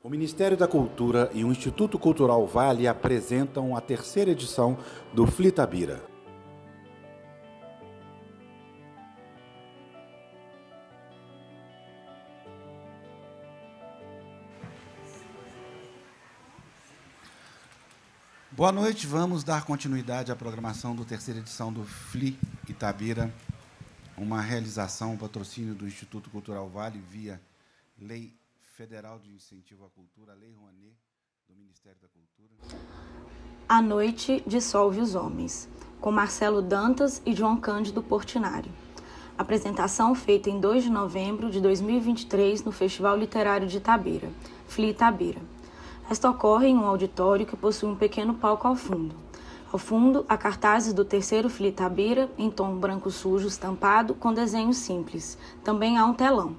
O Ministério da Cultura e o Instituto Cultural Vale apresentam a terceira edição do Flitabira. Boa noite, vamos dar continuidade à programação da terceira edição do FLI Itabira, uma realização, um patrocínio do Instituto Cultural Vale via Lei Federal de Incentivo à Cultura, Lei Rouanet, do Ministério da Cultura. A Noite Dissolve os Homens, com Marcelo Dantas e João Cândido Portinari. Apresentação feita em 2 de novembro de 2023 no Festival Literário de Itabira, FLI Itabira. Esta ocorre em um auditório que possui um pequeno palco ao fundo. Ao fundo, há cartazes do terceiro FLI Itabira, em tom branco sujo estampado, com desenhos simples. Também há um telão.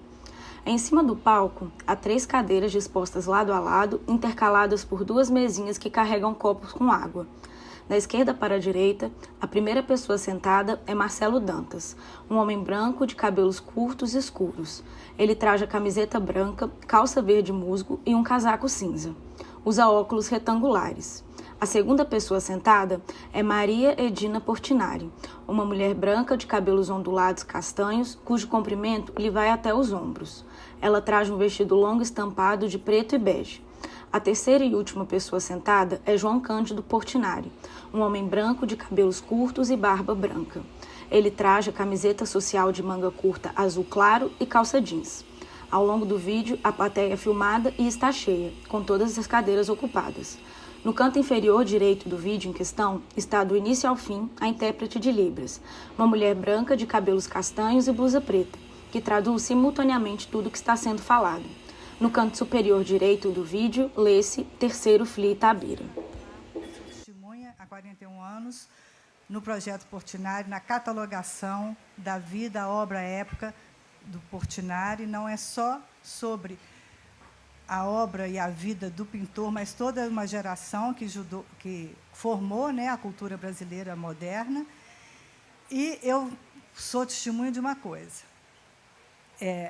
Em cima do palco, há 3 cadeiras dispostas lado a lado, intercaladas por 2 mesinhas que carregam copos com água. Da esquerda para a direita, a primeira pessoa sentada é Marcelo Dantas, um homem branco de cabelos curtos e escuros. Ele traja camiseta branca, calça verde musgo e um casaco cinza. Usa óculos retangulares. A segunda pessoa sentada é Maria Edina Portinari, uma mulher branca de cabelos ondulados castanhos, cujo comprimento lhe vai até os ombros. Ela traz um vestido longo estampado de preto e bege. A terceira e última pessoa sentada é João Cândido Portinari, um homem branco de cabelos curtos e barba branca. Ele traja camiseta social de manga curta azul claro e calça jeans. Ao longo do vídeo, a plateia é filmada e está cheia, com todas as cadeiras ocupadas. No canto inferior direito do vídeo em questão está, do início ao fim, a intérprete de Libras, uma mulher branca de cabelos castanhos e blusa preta, que traduz simultaneamente tudo o que está sendo falado. No canto superior direito do vídeo, lê-se Terceiro FLI Itabira. Testemunha há 41 anos no projeto Portinari, na catalogação da vida, a obra épica do Portinari. Não é só sobre a obra e a vida do pintor, mas toda uma geração que formou, né, a cultura brasileira moderna. E eu sou testemunha de uma coisa.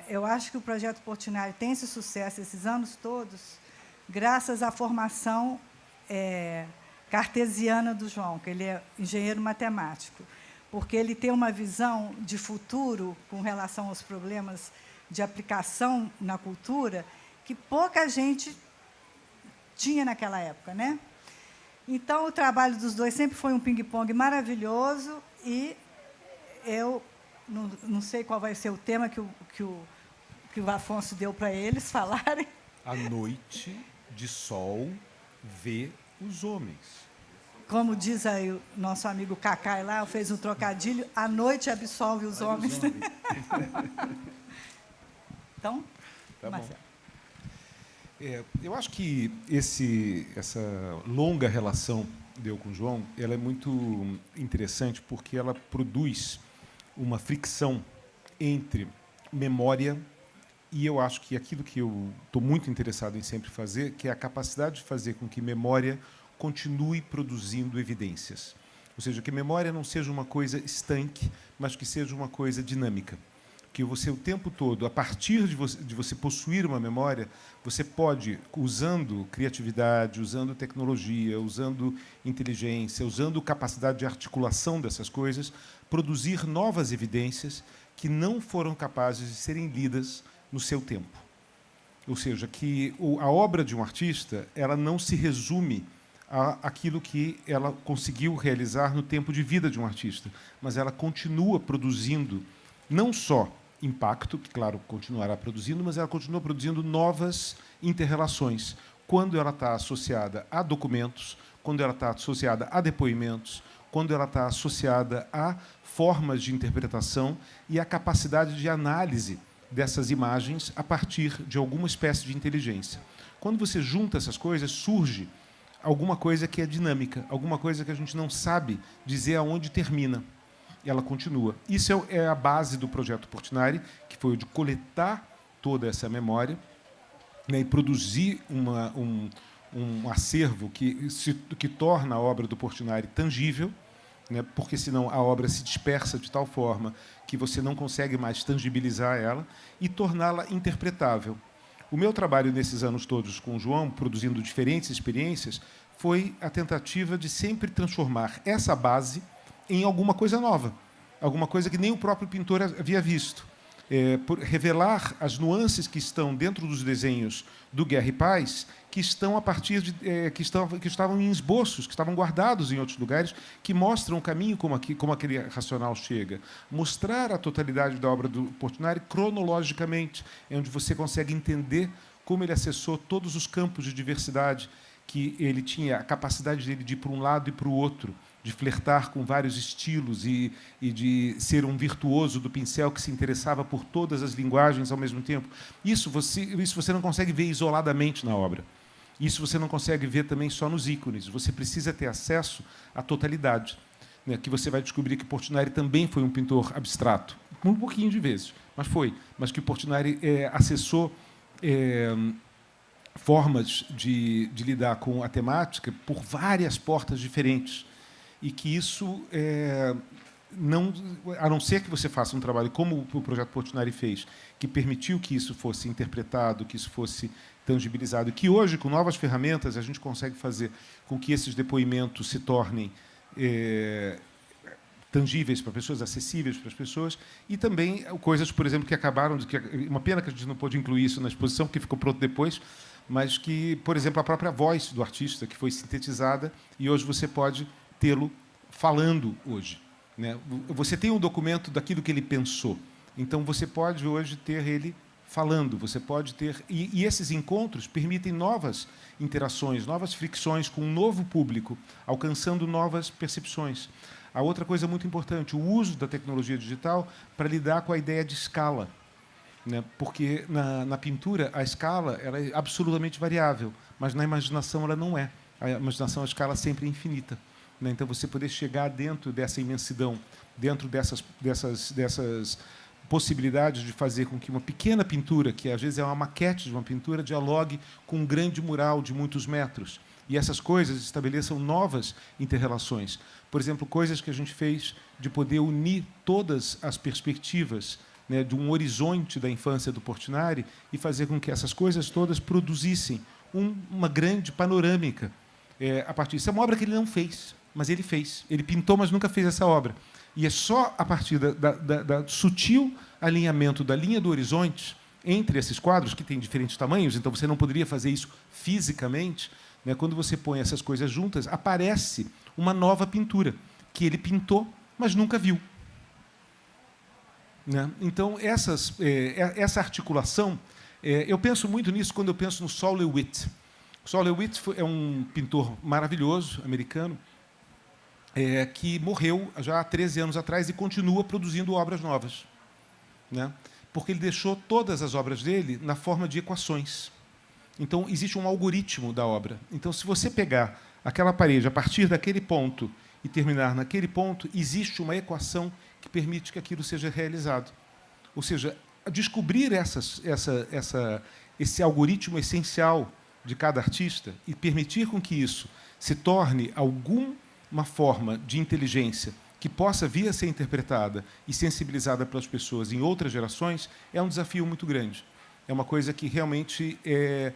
Eu acho que o projeto Portinari tem esse sucesso esses anos todos graças à formação cartesiana do João, que ele é engenheiro matemático, porque ele tem uma visão de futuro com relação aos problemas de aplicação na cultura que pouca gente tinha naquela época, né? Então, o trabalho dos dois sempre foi um ping-pong maravilhoso e eu não sei qual vai ser o tema que o Afonso deu para eles falarem. A noite de sol vê os homens. Como diz aí o nosso amigo Cacai lá, fez um trocadilho, a noite absolve os homens. Então, tá Marcelo. Eu acho que essa longa relação deu com o João, ela é muito interessante porque ela produz uma fricção entre memória e eu acho que aquilo que eu estou muito interessado em sempre fazer, que é a capacidade de fazer com que memória continue produzindo evidências. Ou seja, que memória não seja uma coisa estanque, mas que seja uma coisa dinâmica. Que você, o tempo todo, a partir de você possuir uma memória, você pode, usando criatividade, usando tecnologia, usando inteligência, usando capacidade de articulação dessas coisas, produzir novas evidências que não foram capazes de serem lidas no seu tempo. Ou seja, que a obra de um artista ela não se resume àquilo que ela conseguiu realizar no tempo de vida de um artista, mas ela continua produzindo não só impacto, que, claro, continuará produzindo, mas ela continua produzindo novas interrelações, quando ela está associada a documentos, quando ela está associada a depoimentos, quando ela está associada a formas de interpretação e a capacidade de análise dessas imagens a partir de alguma espécie de inteligência. Quando você junta essas coisas, surge alguma coisa que é dinâmica, alguma coisa que a gente não sabe dizer aonde termina. Ela continua. Isso é a base do projeto Portinari, que foi o de coletar toda essa memória, né, e produzir um acervo que torna a obra do Portinari tangível, né, porque senão a obra se dispersa de tal forma que você não consegue mais tangibilizar ela, e torná-la interpretável. O meu trabalho nesses anos todos com o João, produzindo diferentes experiências, foi a tentativa de sempre transformar essa base em alguma coisa nova, alguma coisa que nem o próprio pintor havia visto. Por revelar as nuances que estão dentro dos desenhos do Guerra e Paz, que estão a partir de que estavam em esboços, que estavam guardados em outros lugares, que mostram o caminho como aquele racional chega. Mostrar a totalidade da obra do Portinari cronologicamente, é onde você consegue entender como ele acessou todos os campos de diversidade, que ele tinha a capacidade dele de ir para um lado e para o outro, de flertar com vários estilos e de ser um virtuoso do pincel que se interessava por todas as linguagens ao mesmo tempo. Isso você não consegue ver isoladamente na obra. Isso você não consegue ver também só nos ícones. Você precisa ter acesso à totalidade, né? Que você vai descobrir que Portinari também foi um pintor abstrato, um pouquinho de vezes, mas foi. Mas que Portinari acessou formas de lidar com a temática por várias portas diferentes. E que isso, a não ser que você faça um trabalho como o Projeto Portinari fez, que permitiu que isso fosse interpretado, que isso fosse tangibilizado, e que hoje, com novas ferramentas, a gente consegue fazer com que esses depoimentos se tornem tangíveis para pessoas, acessíveis para as pessoas, e também coisas, por exemplo, que acabaram de... Uma pena que a gente não pôde incluir isso na exposição, porque ficou pronto depois, mas que, por exemplo, a própria voz do artista, que foi sintetizada, e hoje você pode tê-lo falando hoje, né? Você tem um documento daquilo que ele pensou, então você pode hoje ter ele falando, você pode ter... E esses encontros permitem novas interações, novas fricções com um novo público, alcançando novas percepções. A outra coisa muito importante, o uso da tecnologia digital para lidar com a ideia de escala, né? Porque na pintura a escala ela é absolutamente variável, mas na imaginação ela não é. A imaginação, a escala sempre é infinita. Então, você poder chegar dentro dessa imensidão, dentro dessas possibilidades de fazer com que uma pequena pintura, que às vezes é uma maquete de uma pintura, dialogue com um grande mural de muitos metros. E essas coisas estabeleçam novas interrelações. Por exemplo, coisas que a gente fez de poder unir todas as perspectivas, né, de um horizonte da infância do Portinari e fazer com que essas coisas todas produzissem uma grande panorâmica a partir disso. É uma obra que ele não fez, mas ele fez. Ele pintou, mas nunca fez essa obra. E é só a partir da sutil alinhamento da linha do horizonte entre esses quadros, que têm diferentes tamanhos, então você não poderia fazer isso fisicamente, né? Quando você põe essas coisas juntas, aparece uma nova pintura, que ele pintou, mas nunca viu. Né? Então, essa articulação, eu penso muito nisso quando eu penso no Sol LeWitt. O Sol LeWitt é um pintor maravilhoso, americano, que morreu já há 13 anos atrás e continua produzindo obras novas, né? Porque ele deixou todas as obras dele na forma de equações. Então, existe um algoritmo da obra. Então, se você pegar aquela parede a partir daquele ponto e terminar naquele ponto, existe uma equação que permite que aquilo seja realizado. Ou seja, descobrir esse algoritmo essencial de cada artista e permitir com que isso se torne uma forma de inteligência que possa vir a ser interpretada e sensibilizada pelas pessoas em outras gerações é um desafio muito grande. É uma coisa que realmente é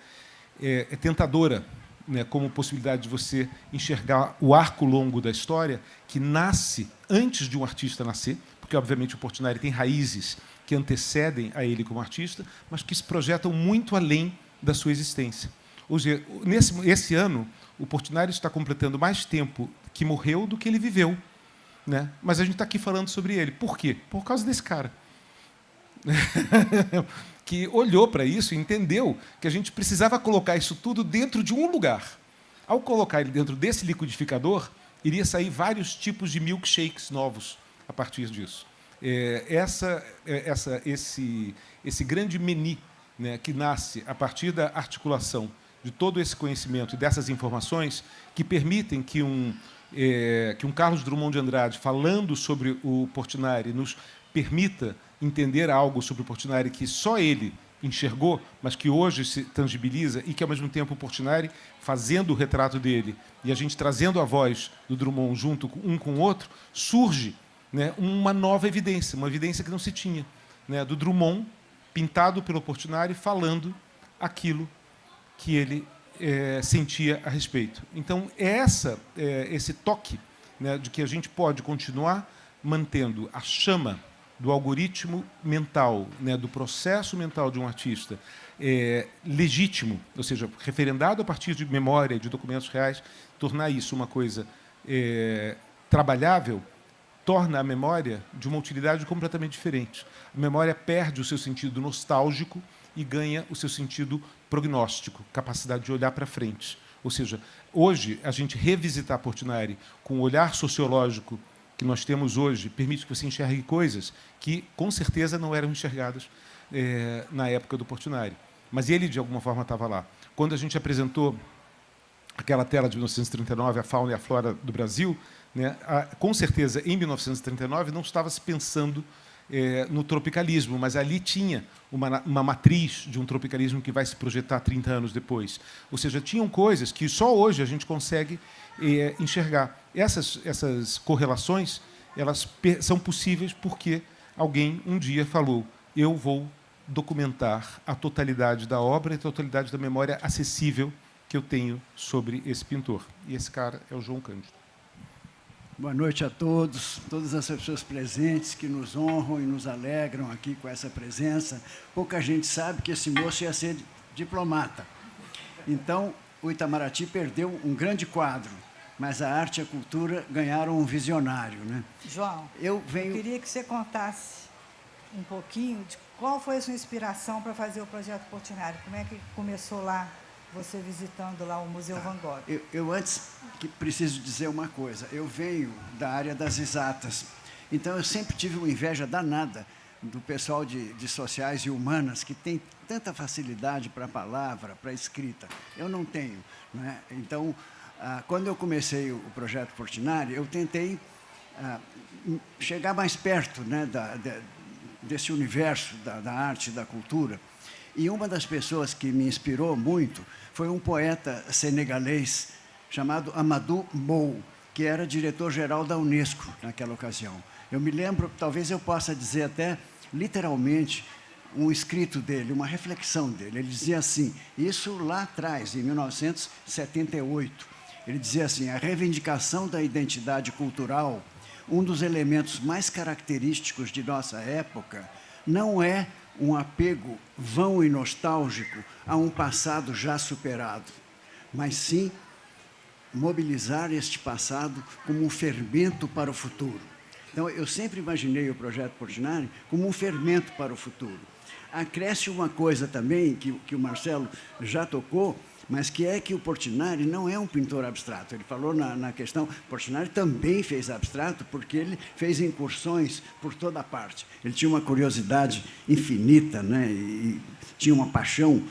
tentadora, né, como possibilidade de você enxergar o arco longo da história que nasce antes de um artista nascer, porque, obviamente, o Portinari tem raízes que antecedem a ele como artista, mas que se projetam muito além da sua existência. Ou seja, esse ano, o Portinari está completando mais tempo que morreu do que ele viveu, né? Mas a gente está aqui falando sobre ele. Por quê? Por causa desse cara. Que olhou para isso e entendeu que a gente precisava colocar isso tudo dentro de um lugar. Ao colocar ele dentro desse liquidificador, iria sair vários tipos de milkshakes novos a partir disso. Esse grande menu, né, que nasce a partir da articulação de todo esse conhecimento e dessas informações que permitem que um Carlos Drummond de Andrade, falando sobre o Portinari, nos permita entender algo sobre o Portinari que só ele enxergou, mas que hoje se tangibiliza e que, ao mesmo tempo, o Portinari, fazendo o retrato dele e a gente trazendo a voz do Drummond junto um com o outro, surge, né, uma nova evidência, uma evidência que não se tinha, né, do Drummond, pintado pelo Portinari, falando aquilo que ele sentia a respeito. Então, esse toque, né, de que a gente pode continuar mantendo a chama do algoritmo mental, né, do processo mental de um artista legítimo, ou seja, referendado a partir de memória e de documentos reais, tornar isso uma coisa trabalhável, torna a memória de uma utilidade completamente diferente. A memória perde o seu sentido nostálgico e ganha o seu sentido prognóstico, capacidade de olhar para frente. Ou seja, hoje, a gente revisitar Portinari com o olhar sociológico que nós temos hoje permite que você enxergue coisas que, com certeza, não eram enxergadas na época do Portinari. Mas ele, de alguma forma, estava lá. Quando a gente apresentou aquela tela de 1939, A Fauna e a Flora do Brasil, né, com certeza, em 1939, não estava se pensando no tropicalismo, mas ali tinha uma matriz de um tropicalismo que vai se projetar 30 anos depois. Ou seja, tinham coisas que só hoje a gente consegue enxergar. Essas correlações, elas são possíveis porque alguém um dia falou: eu vou documentar a totalidade da obra e a totalidade da memória acessível que eu tenho sobre esse pintor. E esse cara é o João Cândido. Boa noite a todos, todas as pessoas presentes que nos honram e nos alegram aqui com essa presença. Pouca gente sabe que esse moço ia ser diplomata. Então, o Itamaraty perdeu um grande quadro, mas a arte e a cultura ganharam um visionário, né? João, eu queria que você contasse um pouquinho de qual foi a sua inspiração para fazer o projeto Portinari. Como é que começou lá, você visitando lá o Museu Van Gogh? Eu antes que preciso dizer uma coisa. Eu venho da área das exatas, então eu sempre tive uma inveja danada do pessoal de sociais e humanas que tem tanta facilidade para a palavra, para a escrita. Eu não tenho, né? Então, quando eu comecei o projeto Portinari, eu tentei chegar mais perto, né, desse universo da arte e da cultura. E uma das pessoas que me inspirou muito foi um poeta senegalês chamado Amadou Mou, que era diretor-geral da Unesco naquela ocasião. Eu me lembro, talvez eu possa dizer até literalmente, um escrito dele, uma reflexão dele. Ele dizia assim, isso lá atrás, em 1978, ele dizia assim: a reivindicação da identidade cultural, um dos elementos mais característicos de nossa época, não é um apego vão e nostálgico a um passado já superado, mas sim mobilizar este passado como um fermento para o futuro. Então, eu sempre imaginei o projeto Portinari como um fermento para o futuro. Acresce uma coisa também, que o Marcelo já tocou, mas que é que o Portinari não é um pintor abstrato. Ele falou na questão, Portinari também fez abstrato, porque ele fez incursões por toda parte. Ele tinha uma curiosidade infinita, né? E tinha uma paixão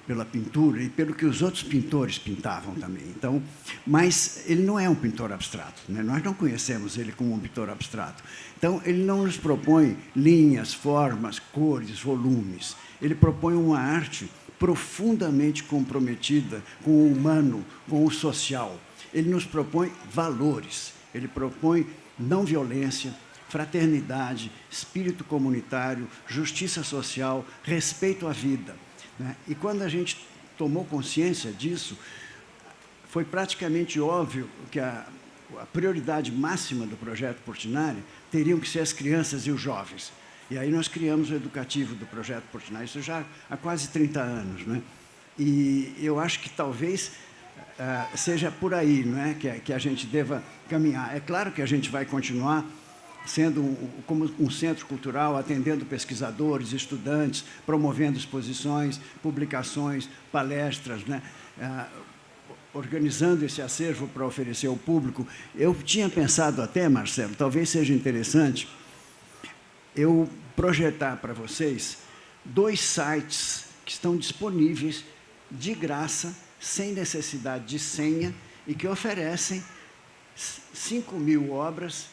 pela pintura e pelo que os outros pintores pintavam também. Então, mas ele não é um pintor abstrato, né? Nós não conhecemos ele como um pintor abstrato. Então, ele não nos propõe linhas, formas, cores, volumes. Ele propõe uma arte profundamente comprometida com o humano, com o social. Ele nos propõe valores, ele propõe não violência, fraternidade, espírito comunitário, justiça social, respeito à vida, né? E quando a gente tomou consciência disso, foi praticamente óbvio que a prioridade máxima do projeto Portinari teriam que ser as crianças e os jovens. E aí nós criamos o educativo do projeto Portinari, isso já há quase 30 anos, né? E eu acho que talvez seja por aí, não é? Que a gente deva caminhar. É claro que a gente vai continuar sendo como um centro cultural, atendendo pesquisadores, estudantes, promovendo exposições, publicações, palestras, né? Organizando esse acervo para oferecer ao público. Eu tinha pensado até, Marcelo, talvez seja interessante eu projetar para vocês 2 sites que estão disponíveis de graça, sem necessidade de senha, e que oferecem 5.000 obras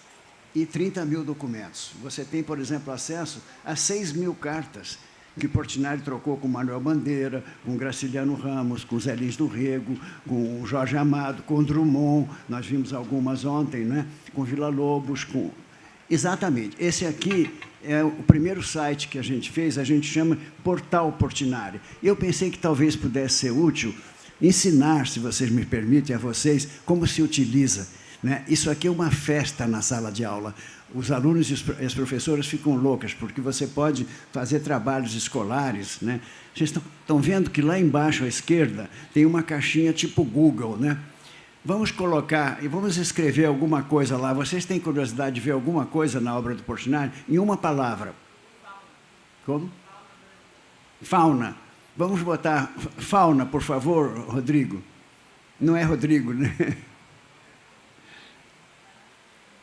e 30.000 documentos. Você tem, por exemplo, acesso a 6.000 cartas que Portinari trocou com Manuel Bandeira, com Graciliano Ramos, com Zé Lins do Rego, com Jorge Amado, com Drummond, nós vimos algumas ontem, né? Com Villa-Lobos, Exatamente. Esse aqui é o primeiro site que a gente fez, a gente chama Portal Portinari. Eu pensei que talvez pudesse ser útil ensinar, se vocês me permitem, a vocês, como se utiliza, né? Isso aqui é uma festa na sala de aula. Os alunos e as professoras ficam loucas, porque você pode fazer trabalhos escolares, né? Vocês estão vendo que lá embaixo à esquerda tem uma caixinha tipo Google, né? Vamos colocar e vamos escrever alguma coisa lá. Vocês têm curiosidade de ver alguma coisa na obra do Portinari? Em uma palavra. Como? Fauna. Vamos botar fauna, por favor, Rodrigo. Não é Rodrigo, né?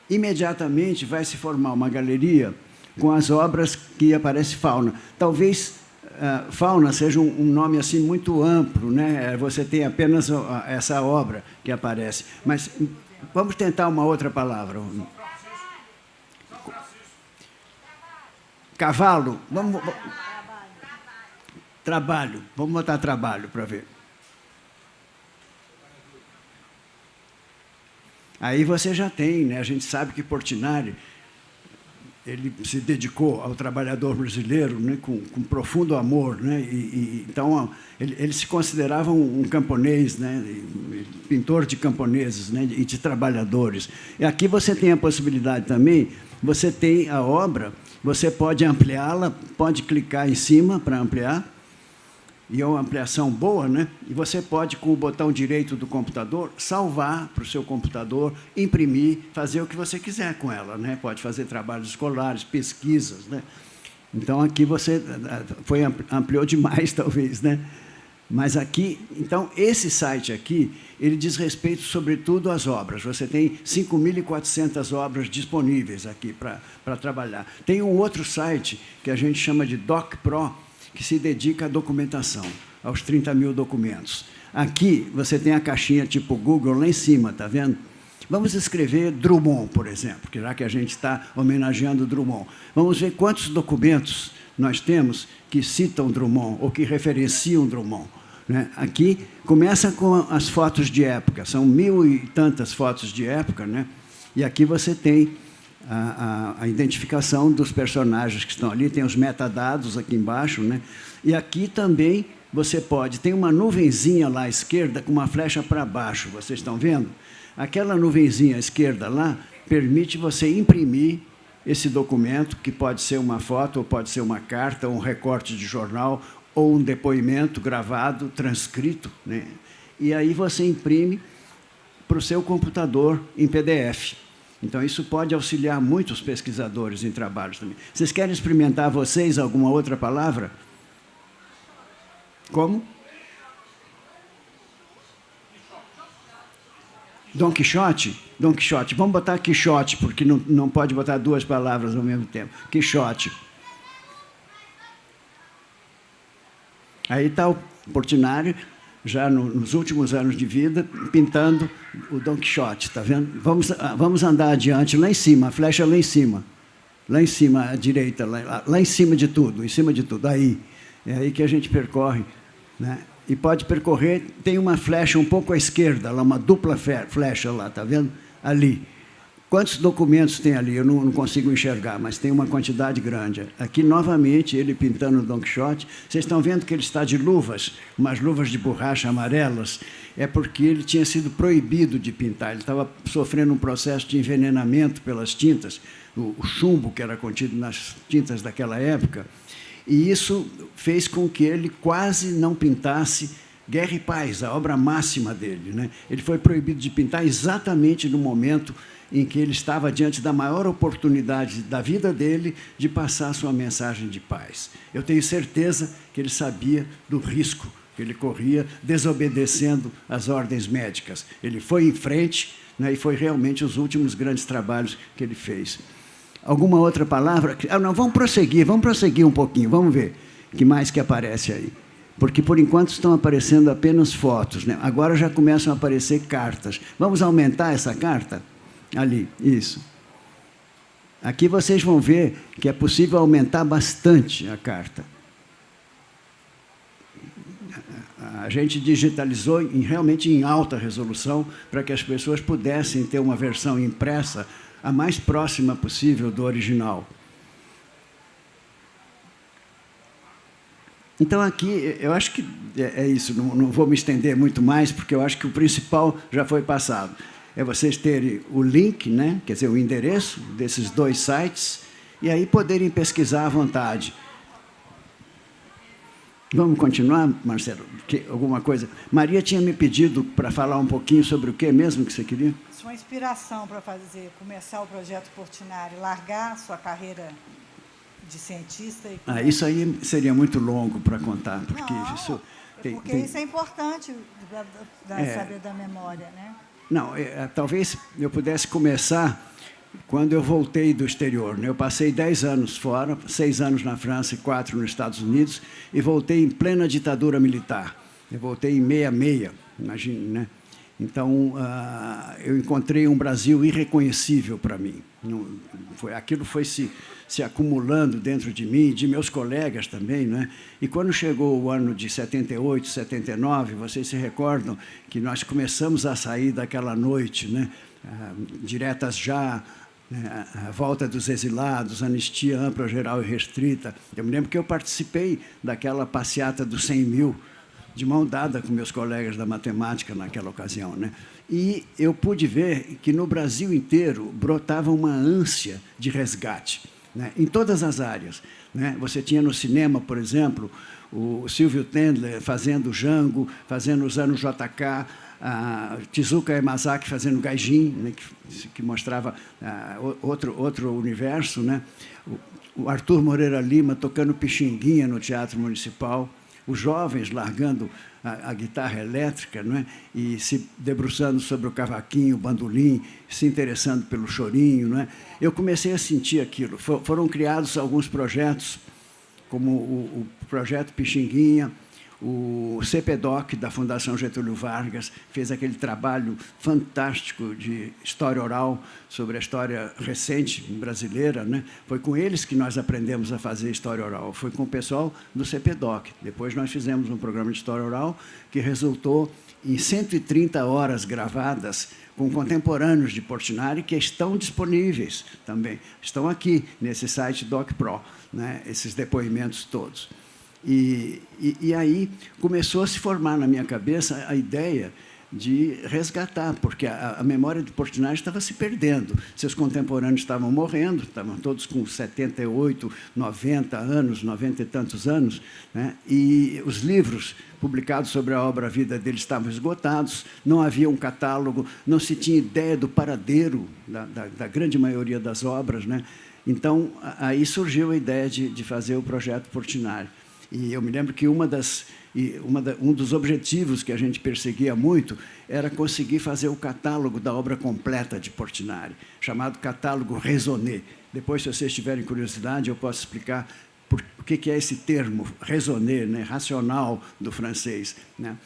Imediatamente vai se formar uma galeria com as obras que aparece fauna. Talvez fauna seja um nome assim muito amplo, né? Você tem apenas essa obra que aparece. Mas vamos tentar uma outra palavra. Cavalo. Trabalho. Vamos botar trabalho para ver. Aí você já tem, né? A gente sabe que Portinari ele se dedicou ao trabalhador brasileiro, né, com profundo amor, né? Então ele se considerava um camponês, né, pintor de camponeses, né, e de trabalhadores. E aqui você tem a possibilidade também, você tem a obra, você pode ampliá-la, pode clicar em cima para ampliar, e é uma ampliação boa, né? E você pode, com o botão direito do computador, salvar para o seu computador, imprimir, fazer o que você quiser com ela, né? Pode fazer trabalhos escolares, pesquisas, né? Então, aqui você ampliou demais, talvez, né? Mas aqui, então, esse site aqui, ele diz respeito, sobretudo, às obras. Você tem 5.400 obras disponíveis aqui para trabalhar. Tem um outro site que a gente chama de DocPro, que se dedica à documentação, aos 30 mil documentos. Aqui, você tem a caixinha tipo Google lá em cima, está vendo? Vamos escrever Drummond, por exemplo, que já que a gente está homenageando Drummond. Vamos ver quantos documentos nós temos que citam Drummond, ou que referenciam Drummond, né? Aqui, começa com as fotos de época, são 1.000 e tantas fotos de época, né? E aqui você tem a identificação dos personagens que estão ali, tem os metadados aqui embaixo, né? E aqui também você pode... Tem uma nuvenzinha lá à esquerda com uma flecha para baixo, vocês estão vendo? Aquela nuvenzinha à esquerda lá permite você imprimir esse documento, que pode ser uma foto, ou pode ser uma carta, ou um recorte de jornal, ou um depoimento gravado, transcrito, né? E aí você imprime para o seu computador em PDF. Então, isso pode auxiliar muitos pesquisadores em trabalhos também. Vocês querem experimentar, vocês, alguma outra palavra? Como? Dom Quixote? Dom Quixote. Vamos botar Quixote, porque não pode botar duas palavras ao mesmo tempo. Quixote. Aí está o Portinari, já nos últimos anos de vida, pintando o Dom Quixote, está vendo? Vamos andar adiante, lá em cima, a flecha lá em cima, à direita, lá em cima de tudo, aí. É aí que a gente percorre, né? E pode percorrer, tem uma flecha um pouco à esquerda, lá, uma dupla flecha lá, está vendo? Ali. Quantos documentos tem ali? Eu não consigo enxergar, mas tem uma quantidade grande. Aqui, novamente, ele pintando o Dom Quixote. Vocês estão vendo que ele está de luvas, umas luvas de borracha amarelas. É porque ele tinha sido proibido de pintar. Ele estava sofrendo um processo de envenenamento pelas tintas, o chumbo que era contido nas tintas daquela época. E isso fez com que ele quase não pintasse Guerra e Paz, a obra máxima dele, né? Ele foi proibido de pintar exatamente no momento em que ele estava diante da maior oportunidade da vida dele de passar a sua mensagem de paz. Eu tenho certeza que ele sabia do risco que ele corria desobedecendo às ordens médicas. Ele foi em frente, né, e foi realmente os últimos grandes trabalhos que ele fez. Alguma outra palavra? Não, vamos prosseguir um pouquinho, vamos ver o que mais que aparece aí. Porque, por enquanto, estão aparecendo apenas fotos, né? Agora já começam a aparecer cartas. Vamos aumentar essa carta? Ali, isso. Aqui vocês vão ver que é possível aumentar bastante a carta. A gente digitalizou realmente em alta resolução para que as pessoas pudessem ter uma versão impressa a mais próxima possível do original. Então, aqui, eu acho que é isso, não vou me estender muito mais, porque eu acho que o principal já foi passado. É vocês terem o link, né? Quer dizer, o endereço desses 2 sites, e aí poderem pesquisar à vontade. Vamos continuar, Marcelo? Alguma coisa? Maria tinha me pedido para falar um pouquinho sobre o que mesmo que você queria? Sua inspiração para começar o projeto Portinari, largar sua carreira de cientista e... Isso aí seria muito longo para contar, porque não, isso... porque isso é importante, saber da memória, né? Não, talvez eu pudesse começar quando eu voltei do exterior. Né? Eu passei 10 anos fora, 6 anos na França e 4 nos Estados Unidos, e voltei em plena ditadura militar. Eu voltei em 66, imagine, né? Então, eu encontrei um Brasil irreconhecível para mim. Aquilo foi se acumulando dentro de mim, de meus colegas também. Né? E quando chegou o ano de 78, 79, vocês se recordam que nós começamos a sair daquela noite, né? Diretas já, a volta dos exilados, anistia ampla, geral e restrita. Eu me lembro que eu participei daquela passeata dos 100 mil, de mão dada com meus colegas da matemática naquela ocasião. Né? E eu pude ver que no Brasil inteiro brotava uma ânsia de resgate, né? Em todas as áreas. Né? Você tinha no cinema, por exemplo, o Silvio Tendler fazendo Django, fazendo os anos JK, a Tezuka Yamazaki fazendo Gaijin, né, que mostrava outro universo, né? O Arthur Moreira Lima tocando Pixinguinha no Teatro Municipal, os jovens largando a guitarra elétrica, não é? E se debruçando sobre o cavaquinho, o bandolim, se interessando pelo chorinho. Não é? Eu comecei a sentir aquilo. Foram criados alguns projetos, como o projeto Pixinguinha, o CPDOC, da Fundação Getúlio Vargas, fez aquele trabalho fantástico de história oral sobre a história recente brasileira. Né? Foi com eles que nós aprendemos a fazer história oral. Foi com o pessoal do CPDOC. Depois nós fizemos um programa de história oral que resultou em 130 horas gravadas com contemporâneos de Portinari que estão disponíveis também. Estão aqui, nesse site DocPro, né? Esses depoimentos todos. E aí começou a se formar na minha cabeça a ideia de resgatar, porque a memória de Portinari estava se perdendo. Seus contemporâneos estavam morrendo, estavam todos com 78, 90 anos, 90 e tantos anos, né? E os livros publicados sobre a obra vida dele estavam esgotados, não havia um catálogo, não se tinha ideia do paradeiro da grande maioria das obras. Né? Então, aí surgiu a ideia de fazer o projeto Portinari. E eu me lembro que um dos objetivos que a gente perseguia muito era conseguir fazer o catálogo da obra completa de Portinari, chamado catálogo raisonné. Depois, se vocês tiverem curiosidade, eu posso explicar o que é esse termo, raisonné, né? Racional, do francês. Né?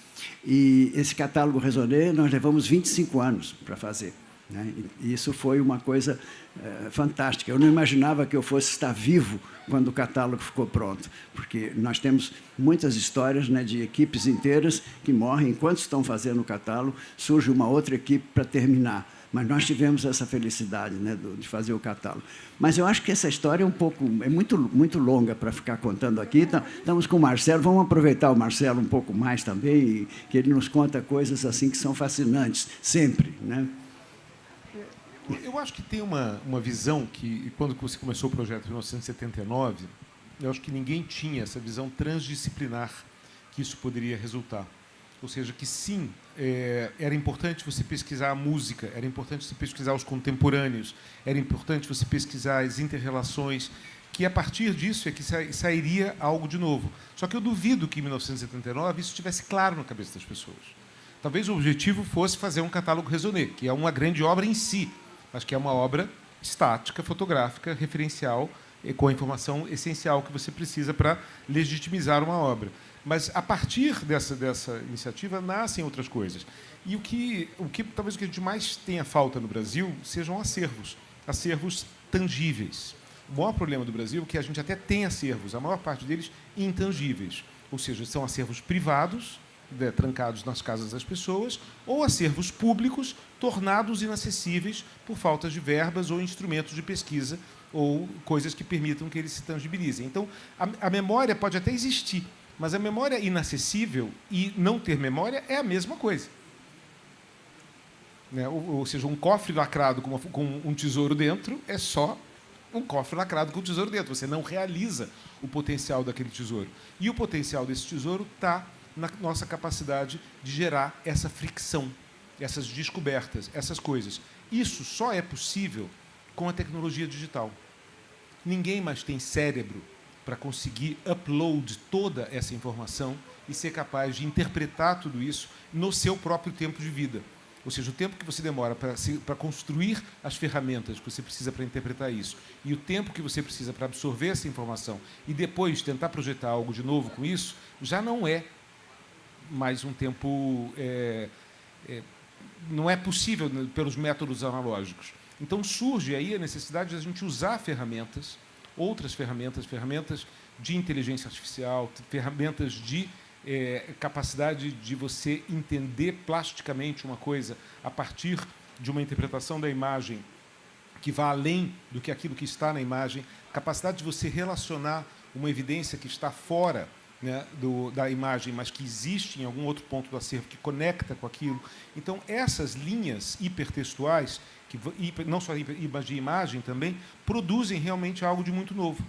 E esse catálogo raisonné nós levamos 25 anos para fazer. Né? E isso foi uma coisa fantástica. Eu não imaginava que eu fosse estar vivo quando o catálogo ficou pronto, porque nós temos muitas histórias, né, de equipes inteiras que morrem enquanto estão fazendo o catálogo, surge uma outra equipe para terminar. Mas nós tivemos essa felicidade, né, de fazer o catálogo. Mas eu acho que essa história é muito longa para ficar contando aqui. Então, estamos com o Marcelo, vamos aproveitar o Marcelo um pouco mais também, que ele nos conta coisas assim que são fascinantes, sempre. Né? Eu acho que tem uma visão que, quando você começou o projeto em 1979, eu acho que ninguém tinha essa visão transdisciplinar que isso poderia resultar. Ou seja, que sim, era importante você pesquisar a música, era importante você pesquisar os contemporâneos, era importante você pesquisar as inter-relações, que a partir disso é que sairia algo de novo. Só que eu duvido que em 1979 isso estivesse claro na cabeça das pessoas. Talvez o objetivo fosse fazer um catálogo raisonné, que é uma grande obra em si, mas que é uma obra estática, fotográfica, referencial, com a informação essencial que você precisa para legitimizar uma obra. Mas, a partir dessa iniciativa, nascem outras coisas. E talvez o que a gente mais tenha falta no Brasil sejam acervos tangíveis. O maior problema do Brasil é que a gente até tem acervos, a maior parte deles intangíveis. Ou seja, são acervos privados, trancados nas casas das pessoas, ou acervos públicos tornados inacessíveis por falta de verbas ou instrumentos de pesquisa ou coisas que permitam que eles se tangibilizem. Então, a memória pode até existir, mas a memória inacessível e não ter memória é a mesma coisa. Né? Ou seja, um cofre lacrado com um tesouro dentro é só um cofre lacrado com um tesouro dentro. Você não realiza o potencial daquele tesouro. E o potencial desse tesouro está na nossa capacidade de gerar essa fricção, essas descobertas, essas coisas. Isso só é possível com a tecnologia digital. Ninguém mais tem cérebro para conseguir upload toda essa informação e ser capaz de interpretar tudo isso no seu próprio tempo de vida. Ou seja, o tempo que você demora para construir as ferramentas que você precisa para interpretar isso e o tempo que você precisa para absorver essa informação e depois tentar projetar algo de novo com isso, já não é mais um tempo... não é possível pelos métodos analógicos. Então, surge aí a necessidade de a gente usar ferramentas, outras ferramentas, ferramentas de inteligência artificial, ferramentas de capacidade de você entender plasticamente uma coisa a partir de uma interpretação da imagem que vá além do que aquilo que está na imagem, capacidade de você relacionar uma evidência que está fora, né, da imagem, mas que existe em algum outro ponto do acervo, que conecta com aquilo. Então, essas linhas hipertextuais, não só de imagem também, produzem realmente algo de muito novo.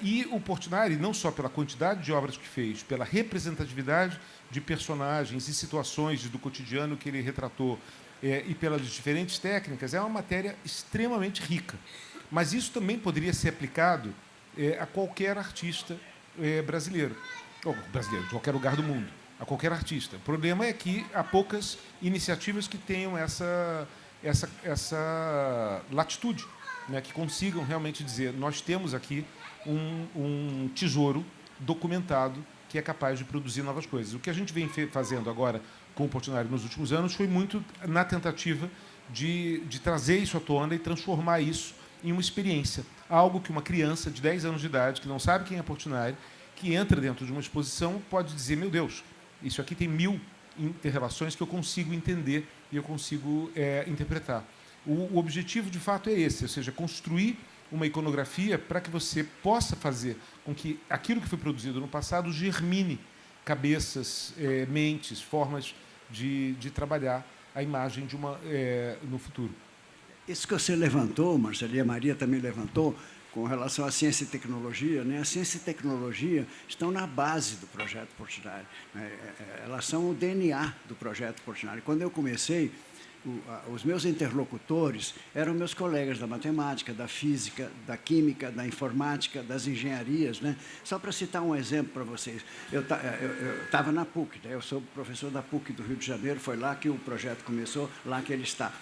E o Portinari, não só pela quantidade de obras que fez, pela representatividade de personagens e situações do cotidiano que ele retratou, e pelas diferentes técnicas, é uma matéria extremamente rica. Mas isso também poderia ser aplicado a qualquer artista brasileiro, ou brasileiro, de qualquer lugar do mundo, a qualquer artista. O problema é que há poucas iniciativas que tenham essa latitude, né, que consigam realmente dizer, nós temos aqui um tesouro documentado que é capaz de produzir novas coisas. O que a gente vem fazendo agora com o Portinari nos últimos anos foi muito na tentativa de trazer isso à tona e transformar isso em uma experiência. Algo que uma criança de 10 anos de idade, que não sabe quem é Portinari, que entra dentro de uma exposição, pode dizer, meu Deus, isso aqui tem 1000 inter-relações que eu consigo entender e eu consigo interpretar. O objetivo, de fato, é esse, ou seja, construir uma iconografia para que você possa fazer com que aquilo que foi produzido no passado germine cabeças, mentes, formas de trabalhar a imagem no futuro. Isso que você levantou, Marcelo, e a Maria também levantou, com relação à ciência e tecnologia, né? A ciência e tecnologia estão na base do projeto Portinari, né? Elas são o DNA do projeto Portinari. Quando eu comecei, os meus interlocutores eram meus colegas da matemática, da física, da química, da informática, das engenharias, né? Só para citar um exemplo para vocês, eu estava na PUC, né? Eu sou professor da PUC do Rio de Janeiro, foi lá que o projeto começou, lá que ele está.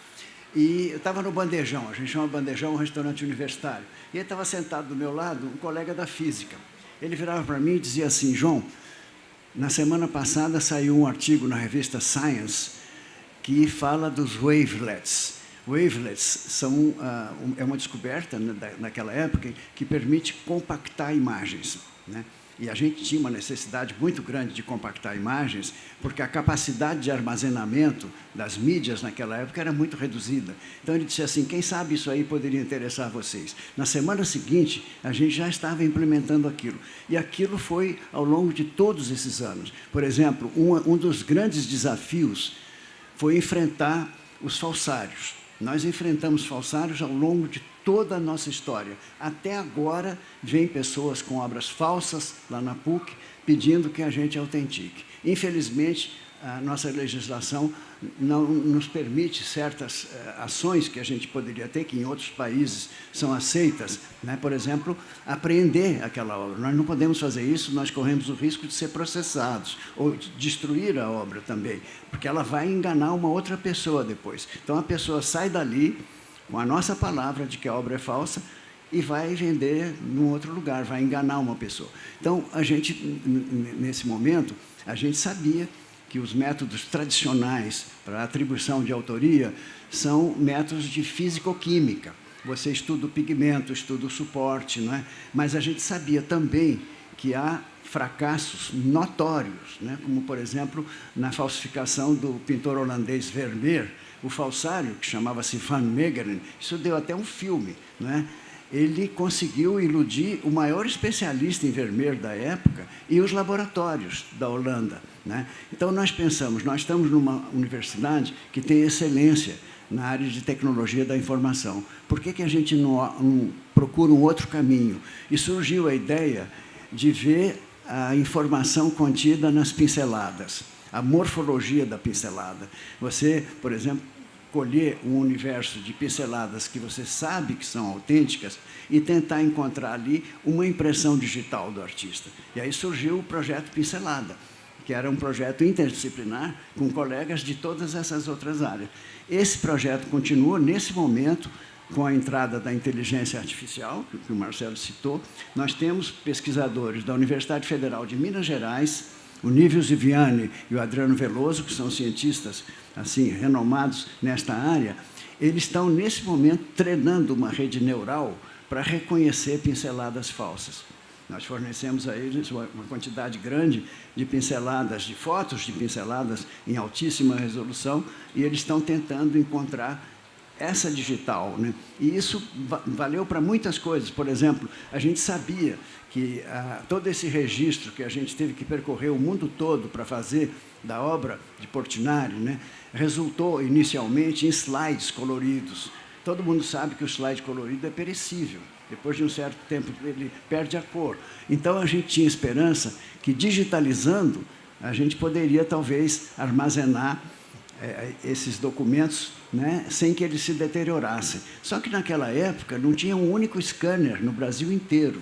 E eu estava no Bandejão, a gente chama Bandejão um restaurante universitário, e ele estava sentado do meu lado, um colega da física. Ele virava para mim e dizia assim, João, na semana passada saiu um artigo na revista Science que fala dos wavelets. Wavelets é uma descoberta, né, naquela época que permite compactar imagens, né? E a gente tinha uma necessidade muito grande de compactar imagens, porque a capacidade de armazenamento das mídias naquela época era muito reduzida. Então, ele disse assim, quem sabe isso aí poderia interessar vocês. Na semana seguinte, a gente já estava implementando aquilo. E aquilo foi ao longo de todos esses anos. Por exemplo, um dos grandes desafios foi enfrentar os falsários. Nós enfrentamos falsários ao longo de toda a nossa história. Até agora, vem pessoas com obras falsas lá na PUC, pedindo que a gente autentique. Infelizmente, a nossa legislação não nos permite certas ações que a gente poderia ter, que em outros países são aceitas, né? Por exemplo, apreender aquela obra. Nós não podemos fazer isso, nós corremos o risco de ser processados, ou de destruir a obra também, porque ela vai enganar uma outra pessoa depois. Então, a pessoa sai dali com a nossa palavra de que a obra é falsa e vai vender num outro lugar, vai enganar uma pessoa. Então, a gente, nesse momento, a gente sabia que os métodos tradicionais para a atribuição de autoria são métodos de físico-química. Você estuda o pigmento, estuda o suporte, não é? Mas a gente sabia também que há fracassos notórios, né? Como, por exemplo, na falsificação do pintor holandês Vermeer, o falsário, que chamava-se Van Meegeren, isso deu até um filme, né? Ele conseguiu iludir o maior especialista em Vermeer da época e os laboratórios da Holanda, né? Então, nós pensamos, nós estamos numa universidade que tem excelência na área de tecnologia da informação. Por que a gente não procura um outro caminho? E surgiu a ideia de ver a informação contida nas pinceladas, a morfologia da pincelada. Você, por exemplo, colher um universo de pinceladas que você sabe que são autênticas e tentar encontrar ali uma impressão digital do artista. E aí surgiu o projeto Pincelada, que era um projeto interdisciplinar com colegas de todas essas outras áreas. Esse projeto continua, nesse momento, com a entrada da inteligência artificial, que o Marcelo citou. Nós temos pesquisadores da Universidade Federal de Minas Gerais, o Nívio Ziviani e o Adriano Veloso, que são cientistas assim, renomados nesta área. Eles estão, nesse momento, treinando uma rede neural para reconhecer pinceladas falsas. Nós fornecemos a eles uma quantidade grande de pinceladas, de fotos de pinceladas em altíssima resolução, e eles estão tentando encontrar essa digital, né? E isso valeu para muitas coisas. Por exemplo, a gente sabia que todo esse registro que a gente teve que percorrer o mundo todo para fazer da obra de Portinari, né, resultou inicialmente em slides coloridos. Todo mundo sabe que o slide colorido é perecível. Depois de um certo tempo, ele perde a cor. Então, a gente tinha esperança que, digitalizando, a gente poderia, talvez, armazenar esses documentos, né, sem que eles se deteriorassem. Só que, naquela época, não tinha um único scanner no Brasil inteiro.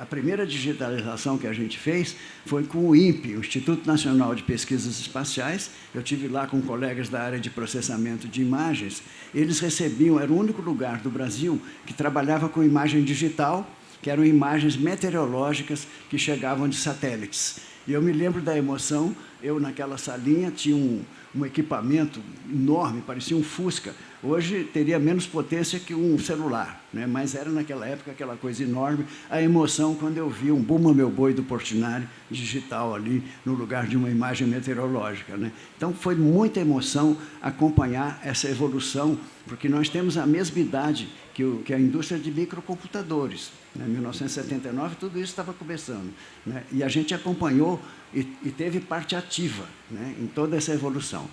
A primeira digitalização que a gente fez foi com o INPE, o Instituto Nacional de Pesquisas Espaciais. Eu estive lá com colegas da área de processamento de imagens. Eles recebiam, era o único lugar do Brasil que trabalhava com imagem digital, que eram imagens meteorológicas que chegavam de satélites. E eu me lembro da emoção, eu naquela salinha tinha um equipamento enorme, parecia um Fusca. Hoje teria menos potência que um celular, né? Mas era naquela época aquela coisa enorme, a emoção quando eu vi um Bumba Meu Boi do Portinari digital ali no lugar de uma imagem meteorológica, né? Então foi muita emoção acompanhar essa evolução, porque nós temos a mesma idade que a indústria de microcomputadores. Em 1979 tudo isso estava começando, né? E a gente acompanhou e teve parte ativa, né, em toda essa evolução.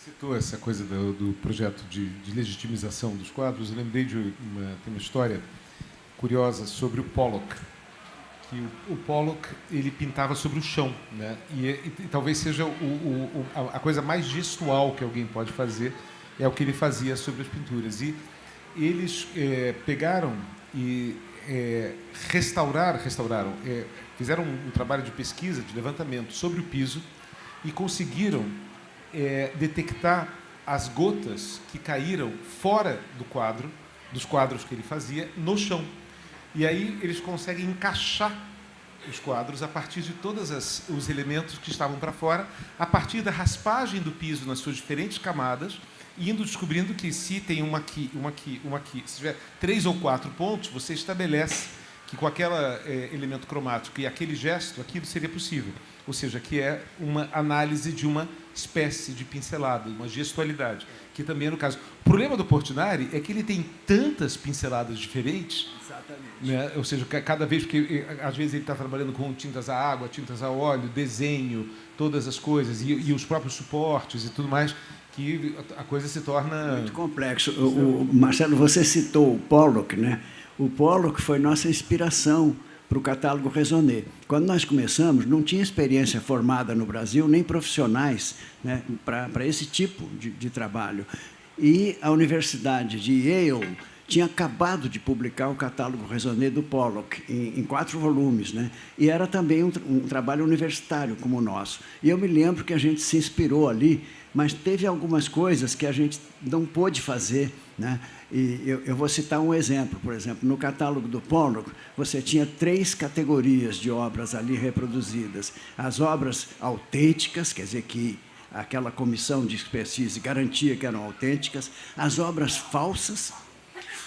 Citou essa coisa do projeto de legitimização dos quadros. Eu lembrei tem uma história curiosa sobre o Pollock, que o Pollock ele pintava sobre o chão, né? E talvez seja a coisa mais gestual que alguém pode fazer, é o que ele fazia sobre as pinturas. E eles pegaram e fizeram um trabalho de pesquisa, de levantamento sobre o piso e conseguiram detectar as gotas que caíram fora dos quadros que ele fazia, no chão. E aí eles conseguem encaixar os quadros a partir de todos os elementos que estavam para fora, a partir da raspagem do piso nas suas diferentes camadas, indo descobrindo que se tem uma aqui, se tiver 3 ou 4 pontos, você estabelece que com aquele elemento cromático e aquele gesto, aquilo seria possível. Ou seja, que é uma análise de uma espécie de pincelada, uma gestualidade, que também é no caso. O problema do Portinari é que ele tem tantas pinceladas diferentes. Exatamente. Né? Ou seja, cada vez, porque às vezes ele está trabalhando com tintas a água, tintas a óleo, desenho, todas as coisas, e os próprios suportes e tudo mais, que a coisa se torna... Muito complexo. Marcelo, você citou o Pollock, né? O Pollock foi nossa inspiração para o catálogo Raisonné. Quando nós começamos, não tinha experiência formada no Brasil, nem profissionais, né, para esse tipo de trabalho. E a Universidade de Yale tinha acabado de publicar o catálogo Raisonné do Pollock, em 4 volumes, né? E era também um trabalho universitário como o nosso. E eu me lembro que a gente se inspirou ali, mas teve algumas coisas que a gente não pôde fazer, né? E eu vou citar um exemplo. Por exemplo, no catálogo do Pollock, você tinha 3 categorias de obras ali reproduzidas. As obras autênticas, quer dizer, que aquela comissão de expertise garantia que eram autênticas, as obras falsas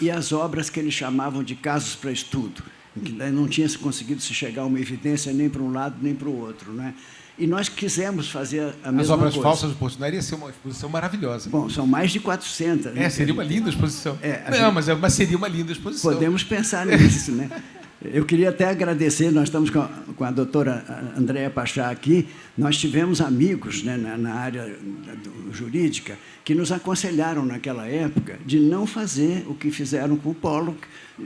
e as obras que eles chamavam de casos para estudo. que não tinha conseguido se chegar a uma evidência nem para um lado nem para o outro, né? E nós quisemos fazer a mesma coisa. As obras falsas do Portinari ia ser uma exposição maravilhosa. Bom, são mais de 400. Né? Seria uma linda exposição. Mas seria uma linda exposição. Podemos pensar nisso, né? Eu queria até agradecer, nós estamos com a doutora Andréa Pachá aqui, nós tivemos amigos, né, na área jurídica que nos aconselharam naquela época de não fazer o que fizeram com o Pollock,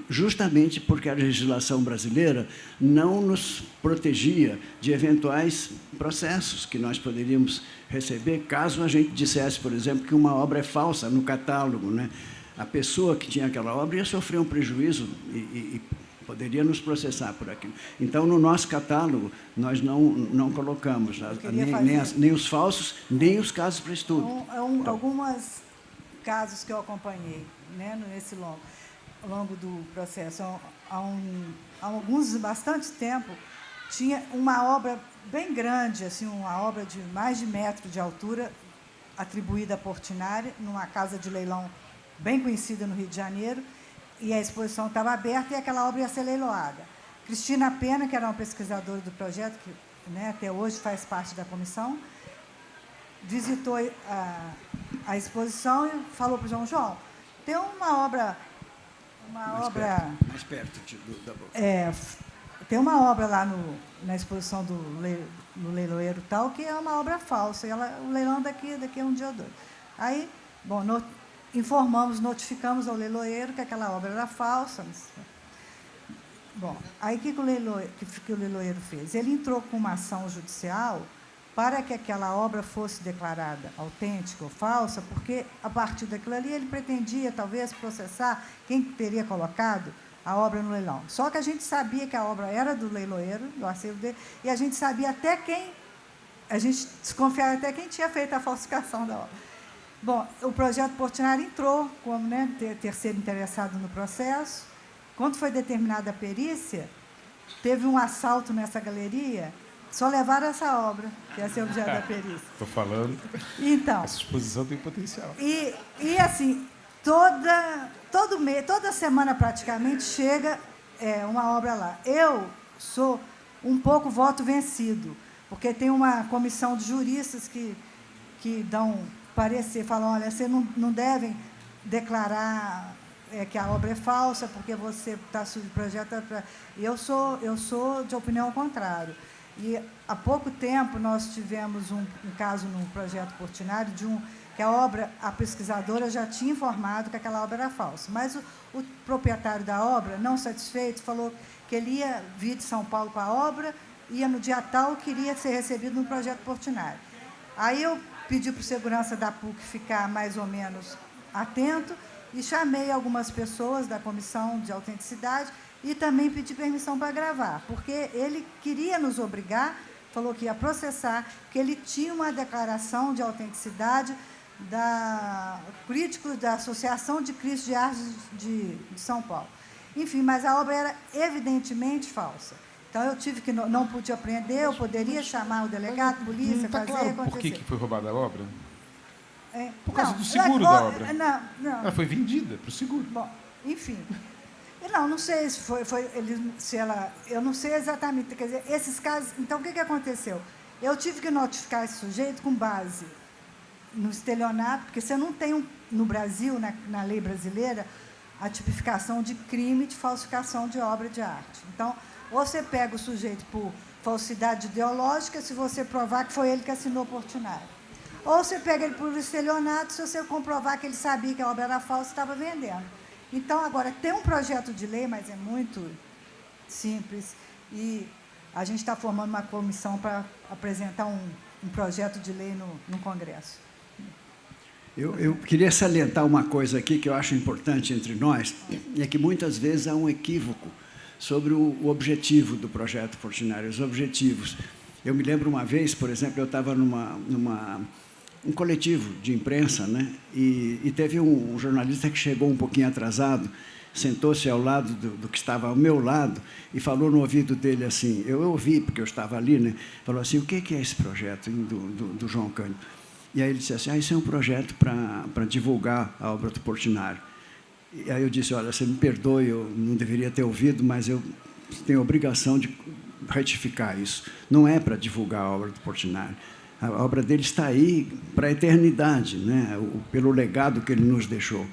justamente porque a legislação brasileira não nos protegia de eventuais processos que nós poderíamos receber caso a gente dissesse, por exemplo, que uma obra é falsa no catálogo, né? A pessoa que tinha aquela obra ia sofrer um prejuízo e poderia nos processar por aquilo. Então, no nosso catálogo, nós não colocamos nem os falsos, nem os casos para estudo. Alguns casos que eu acompanhei, né, ao longo do processo, há alguns, bastante tempo, tinha uma obra bem grande, assim, uma obra de mais de metro de altura, atribuída a Portinari, numa casa de leilão bem conhecida no Rio de Janeiro, e a exposição estava aberta e aquela obra ia ser leiloada. Cristina Pena, que era uma pesquisadora do projeto, que, né, até hoje faz parte da comissão, visitou a exposição e falou para o João, tem uma obra... Mais perto da boca. Tem uma obra lá na exposição no leiloeiro tal, que é uma obra falsa, e o leilão daqui a um dia ou dois. Aí, bom, notificamos ao leiloeiro que aquela obra era falsa. Bom, aí o que o leiloeiro fez? Ele entrou com uma ação judicial para que aquela obra fosse declarada autêntica ou falsa, porque, a partir daquilo ali, ele pretendia, talvez, processar quem teria colocado a obra no leilão. Só que a gente sabia que a obra era do leiloeiro, do acervo dele, e a gente sabia até a gente desconfiava até quem tinha feito a falsificação da obra. Bom, o projeto Portinari entrou como, né, terceiro interessado no processo. Quando foi determinada a perícia, teve um assalto nessa galeria, só levaram essa obra, que ia ser objeto da perícia. Estou falando. Então, essa exposição tem potencial. E assim, toda semana praticamente chega uma obra lá. Eu sou um pouco voto vencido, porque tem uma comissão de juristas que dão parecer, falam, olha, vocês não devem declarar que a obra é falsa, porque você está sob projeto. Eu sou de opinião contrária. E há pouco tempo nós tivemos um caso no projeto Portinari que a pesquisadora já tinha informado que aquela obra era falsa, mas o proprietário da obra, não satisfeito, falou que ele ia vir de São Paulo com a obra, ia no dia tal, queria ser recebido no projeto Portinari. Aí eu pedi para o segurança da PUC ficar mais ou menos atento e chamei algumas pessoas da comissão de autenticidade e também pedi permissão para gravar, porque ele queria nos obrigar, falou que ia processar, que ele tinha uma declaração de autenticidade da críticos da Associação de Críticos de Artes de São Paulo. Enfim, mas a obra era evidentemente falsa. Então, eu tive que não pude apreender, eu poderia chamar o delegado, a polícia, tá fazer claro acontecer. Por que foi roubada a obra? Por Não, causa do seguro da obra. Não. Ela foi vendida para o seguro. Bom, enfim. Não sei eu não sei exatamente, quer dizer, esses casos... Então, o que aconteceu? Eu tive que notificar esse sujeito com base no estelionato, porque você não tem, no Brasil, na lei brasileira, a tipificação de crime de falsificação de obra de arte. Então, ou você pega o sujeito por falsidade ideológica, se você provar que foi ele que assinou Portinari. Ou você pega ele por estelionato, se você comprovar que ele sabia que a obra era falsa e estava vendendo. Então, agora, tem um projeto de lei, mas é muito simples, e a gente está formando uma comissão para apresentar um projeto de lei no Congresso. Eu queria salientar uma coisa aqui que eu acho importante entre nós, é que muitas vezes há um equívoco sobre o objetivo do projeto Portinari, os objetivos. Eu me lembro uma vez, por exemplo, eu estava um coletivo de imprensa, né? E teve um jornalista que chegou um pouquinho atrasado, sentou-se ao lado do que estava ao meu lado e falou no ouvido dele assim, eu ouvi, porque eu estava ali, né? Falou assim, o que é esse projeto do João Cândido? E aí ele disse assim, isso é um projeto para divulgar a obra do Portinari. E aí eu disse, olha, você me perdoe, eu não deveria ter ouvido, mas eu Você tem a obrigação de retificar isso. Não é para divulgar a obra do Portinari. A obra dele está aí para a eternidade, né? Pelo legado que ele nos deixou.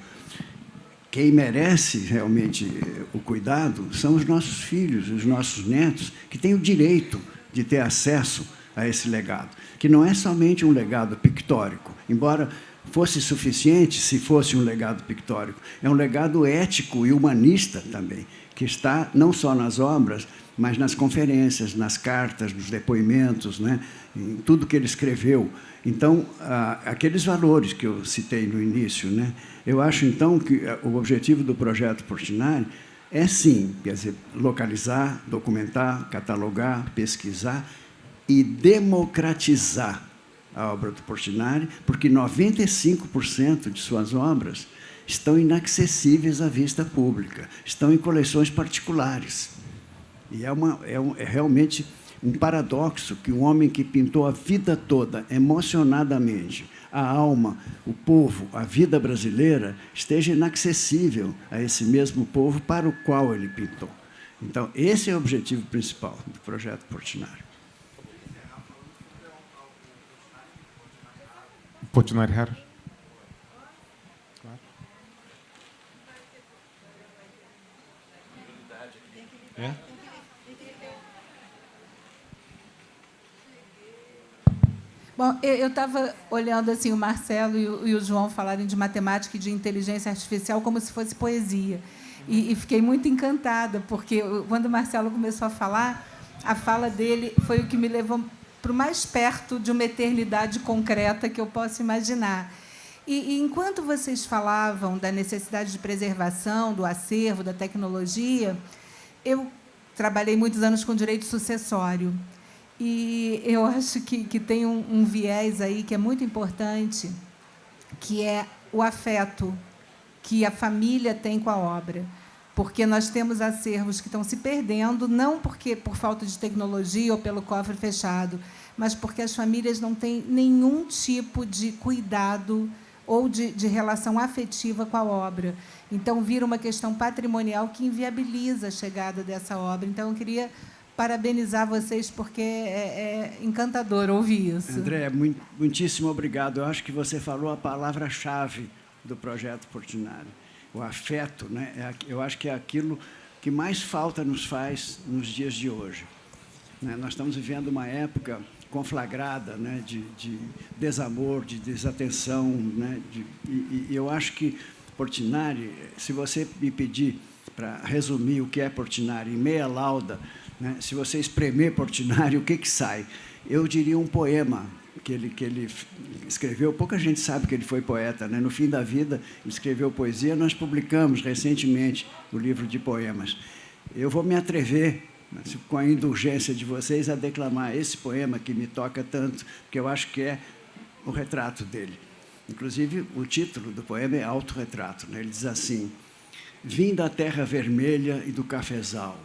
Quem merece realmente o cuidado são os nossos filhos, os nossos netos, que têm o direito de ter acesso a esse legado, que não é somente um legado pictórico, embora fosse suficiente se fosse um legado pictórico, é um legado ético e humanista também, que está não só nas obras, mas nas conferências, nas cartas, nos depoimentos, né, em tudo que ele escreveu. Então, aqueles valores que eu citei no início, né, eu acho, então, que o objetivo do projeto Portinari é, sim, quer dizer, localizar, documentar, catalogar, pesquisar e democratizar a obra do Portinari, porque 95% de suas obras estão inacessíveis à vista pública, estão em coleções particulares. E é realmente um paradoxo que um homem que pintou a vida toda, emocionadamente, a alma, o povo, a vida brasileira, esteja inacessível a esse mesmo povo para o qual ele pintou. Então, esse é o objetivo principal do projeto Portinari. Portinari Harris. Claro. É? Bom, eu estava olhando assim, o Marcelo e o João falarem de matemática e de inteligência artificial como se fosse poesia. E fiquei muito encantada, porque quando o Marcelo começou a falar, a fala dele foi o que me levou para o mais perto de uma eternidade concreta que eu posso imaginar. E enquanto vocês falavam da necessidade de preservação, do acervo, da tecnologia, eu trabalhei muitos anos com direito sucessório. E eu acho que tem um viés aí que é muito importante, que é o afeto que a família tem com a obra. Porque nós temos acervos que estão se perdendo, não por falta de tecnologia ou pelo cofre fechado, mas porque as famílias não têm nenhum tipo de cuidado ou de relação afetiva com a obra. Então, vira uma questão patrimonial que inviabiliza a chegada dessa obra. Então, eu queria parabenizar vocês, porque é encantador ouvir isso. André, muitíssimo obrigado. Eu acho que você falou a palavra-chave do projeto Portinari. O afeto, né? Eu acho que é aquilo que mais falta nos faz nos dias de hoje. Nós estamos vivendo uma época conflagrada, né, de desamor, de desatenção, né, e eu acho que Portinari, se você me pedir para resumir o que é Portinari em meia lauda, né, se você espremer Portinari, o que sai? Eu diria um poema que ele escreveu. Pouca gente sabe que ele foi poeta, né? No fim da vida, ele escreveu poesia. Nós publicamos recentemente o livro de poemas. Eu vou me atrever, com a indulgência de vocês, a declamar esse poema que me toca tanto, porque eu acho que é o retrato dele. Inclusive, o título do poema é Autorretrato, né? Ele diz assim: vim da terra vermelha e do cafezal,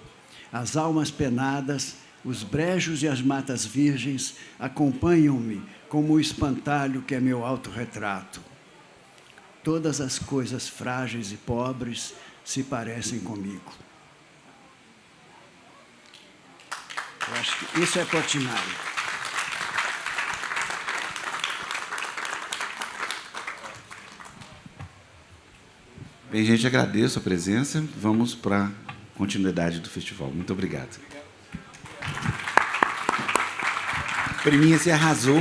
as almas penadas, os brejos e as matas virgens acompanham-me como o espantalho que é meu autorretrato. Todas as coisas frágeis e pobres se parecem comigo. Eu acho que isso é Portinari. Bem, gente, agradeço a presença. Vamos para a continuidade do festival. Muito obrigado. Priminha, você arrasou.